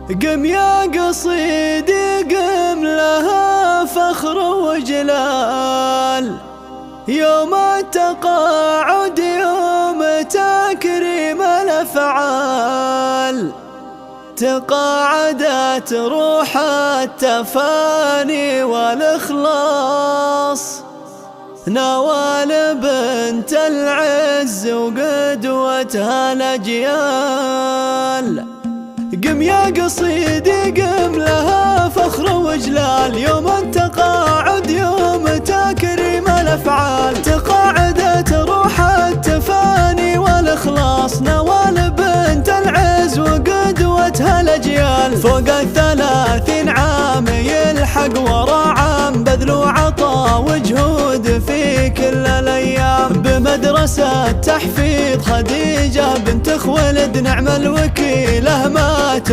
قم يا قصيدي قم لها فخر وجلال، يوم التقاعد يوم تكريم الأفعال. تقاعدت روح التفاني والإخلاص، نوال بنت العز وقدوتها الأجيال. قم يا قصيدي قم لها فخر وجلال، يوم التقاعد يوم تكريم الأفعال. تقاعدت روح التفاني والإخلاص، نوال بنت العز وقدوتها الأجيال. فوق 30 عام يلحق ورا عام، بذل وعطا وجهود في كل الأيام. بمدرسة تحفيظ خديجة بنت خويلد نعم الوكيلة